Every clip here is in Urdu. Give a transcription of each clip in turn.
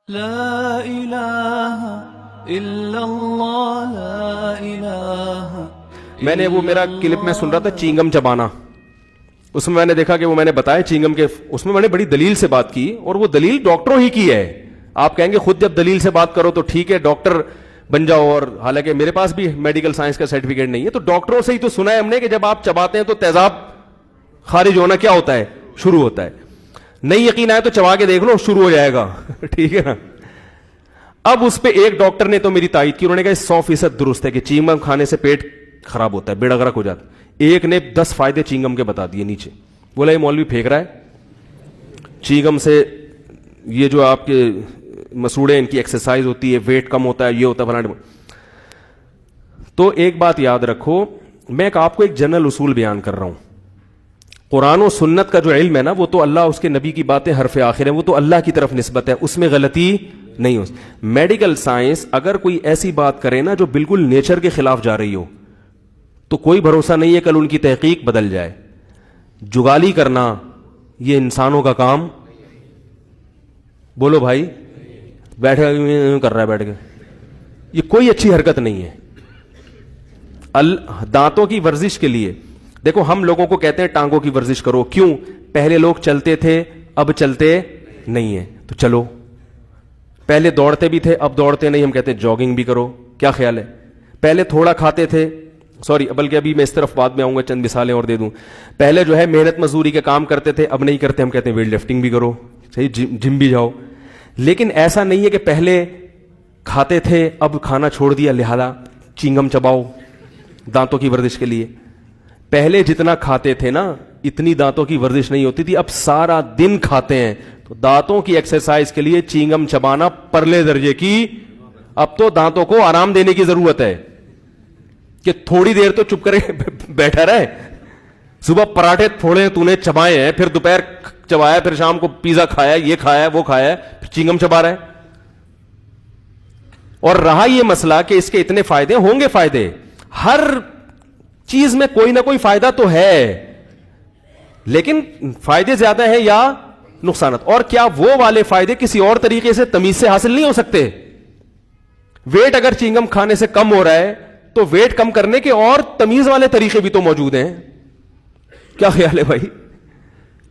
لا الہ الا اللہ لا الہ. میں نے وہ میرا کلپ میں سن رہا تھا چینگم چبانا, اس میں نے دیکھا کہ وہ میں نے بتایا چینگم کے, اس میں نے بڑی دلیل سے بات کی, اور وہ دلیل ڈاکٹروں ہی کی ہے. آپ کہیں گے خود جب دلیل سے بات کرو تو ٹھیک ہے ڈاکٹر بن جاؤ, اور حالانکہ میرے پاس بھی میڈیکل سائنس کا سرٹیفکیٹ نہیں ہے, تو ڈاکٹروں سے ہی تو سنا ہے ہم نے کہ جب آپ چباتے ہیں تو تیزاب خارج ہونا کیا ہوتا ہے, شروع ہوتا ہے. نہیں یقین آئے تو چبا کے دیکھ لو, شروع ہو جائے گا. ٹھیک ہے نا. اب اس پہ ایک ڈاکٹر نے تو میری تائید کی, انہوں نے کہا 100% درست ہے کہ چینگم کھانے سے پیٹ خراب ہوتا ہے, بیڑا غرق ہو جاتا ہے. ایک نے 10 فائدے چینگم کے بتا دیے نیچے. بولا یہ مولوی پھینک رہا ہے چینگم سے, یہ جو آپ کے مسوڑے ان کی ایکسرسائز ہوتی ہے, ویٹ کم ہوتا ہے, یہ ہوتا ہے فلاں. تو ایک بات یاد رکھو, میں آپ کو ایک جنرل اصول بیان کر رہا ہوں. قرآن و سنت کا جو علم ہے نا, وہ تو اللہ اس کے نبی کی باتیں حرف آخر ہیں, وہ تو اللہ کی طرف نسبت ہے, اس میں غلطی نہیں ہو. میڈیکل سائنس اگر کوئی ایسی بات کرے نا جو بالکل نیچر کے خلاف جا رہی ہو, تو کوئی بھروسہ نہیں ہے کل ان کی تحقیق بدل جائے. جگالی کرنا یہ انسانوں کا کام, بولو بھائی, بیٹھے کر رہا ہے بیٹھ کے, یہ کوئی اچھی حرکت نہیں ہے. دانتوں کی ورزش کے لیے دیکھو, ہم لوگوں کو کہتے ہیں ٹانگوں کی ورزش کرو, کیوں؟ پہلے لوگ چلتے تھے اب چلتے نہیں ہیں, تو چلو. پہلے دوڑتے بھی تھے اب دوڑتے نہیں, ہم کہتے ہیں جاگنگ بھی کرو. کیا خیال ہے؟ پہلے تھوڑا کھاتے تھے, سوری بلکہ ابھی میں اس طرف بعد میں آؤں گا, چند مثالیں اور دے دوں. پہلے جو ہے محنت مزدوری کے کام کرتے تھے اب نہیں کرتے, ہم کہتے ہیں ویٹ لفٹنگ بھی کرو, صحیح, جم بھی جاؤ. لیکن ایسا نہیں ہے کہ پہلے کھاتے تھے اب کھانا چھوڑ دیا لہذا چینگم چباؤ دانتوں کی ورزش کے لیے. پہلے جتنا کھاتے تھے نا اتنی دانتوں کی ورزش نہیں ہوتی تھی, اب سارا دن کھاتے ہیں, تو دانتوں کی ایکسرسائز کے لیے چینگم چبانا پرلے درجے کی. اب تو دانتوں کو آرام دینے کی ضرورت ہے کہ تھوڑی دیر تو چپ کرے بیٹھا رہے. صبح پراٹھے تھوڑے تو نے چبائے ہیں, پھر دوپہر چبایا, پھر شام کو پیزا کھایا, یہ کھایا وہ کھایا, پھر چینگم چبا رہا ہے. اور رہا یہ مسئلہ کہ اس کے اتنے فائدے ہوں گے, فائدے ہر چیز میں کوئی نہ کوئی فائدہ تو ہے, لیکن فائدے زیادہ ہیں یا نقصانات. اور کیا وہ والے فائدے کسی اور طریقے سے تمیز سے حاصل نہیں ہو سکتے؟ ویٹ اگر چینگم کھانے سے کم ہو رہا ہے تو ویٹ کم کرنے کے اور تمیز والے طریقے بھی تو موجود ہیں. کیا خیال ہے بھائی؟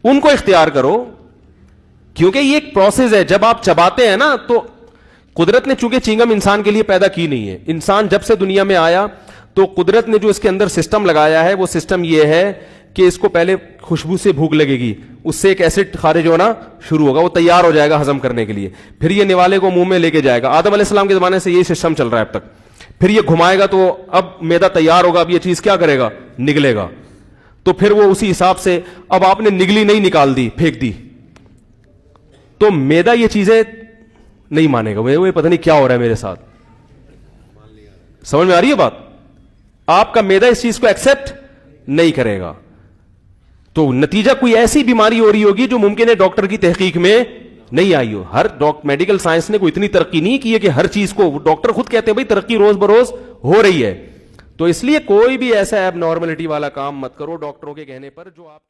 ان کو اختیار کرو, کیونکہ یہ ایک پروسیس ہے. جب آپ چباتے ہیں نا تو قدرت نے چونکہ چینگم انسان کے لیے پیدا کی نہیں ہے, انسان جب سے دنیا میں آیا تو قدرت نے جو اس کے اندر سسٹم لگایا ہے وہ سسٹم یہ ہے کہ اس کو پہلے خوشبو سے بھوک لگے گی, اس سے ایک ایسڈ خارج ہونا شروع ہوگا, وہ تیار ہو جائے گا ہضم کرنے کے لیے, پھر یہ نوالے کو منہ میں لے کے جائے گا. آدم علیہ السلام کے زمانے سے یہی سسٹم چل رہا ہے اب تک. پھر یہ گھمائے گا تو اب میدا تیار ہوگا, اب یہ چیز کیا کرے گا, نگلے گا. تو پھر وہ اسی حساب سے, اب آپ نے نگلی نہیں نکال دی, پھینک دی, تو میدا یہ چیزیں نہیں مانے گا, وہ پتہ نہیں کیا ہو رہا ہے میرے ساتھ. سمجھ میں آ رہی ہے بات؟ آپ کا میدا اس چیز کو ایکسپٹ نہیں کرے گا, تو نتیجہ کوئی ایسی بیماری ہو رہی ہوگی جو ممکن ہے ڈاکٹر کی تحقیق میں نہیں آئی ہو. ہر میڈیکل سائنس نے کوئی اتنی ترقی نہیں کی ہے کہ ہر چیز کو, ڈاکٹر خود کہتے ہیں بھائی ترقی روز بروز ہو رہی ہے. تو اس لیے کوئی بھی ایسا ایب نارملٹی والا کام مت کرو ڈاکٹروں کے کہنے پر جو آپ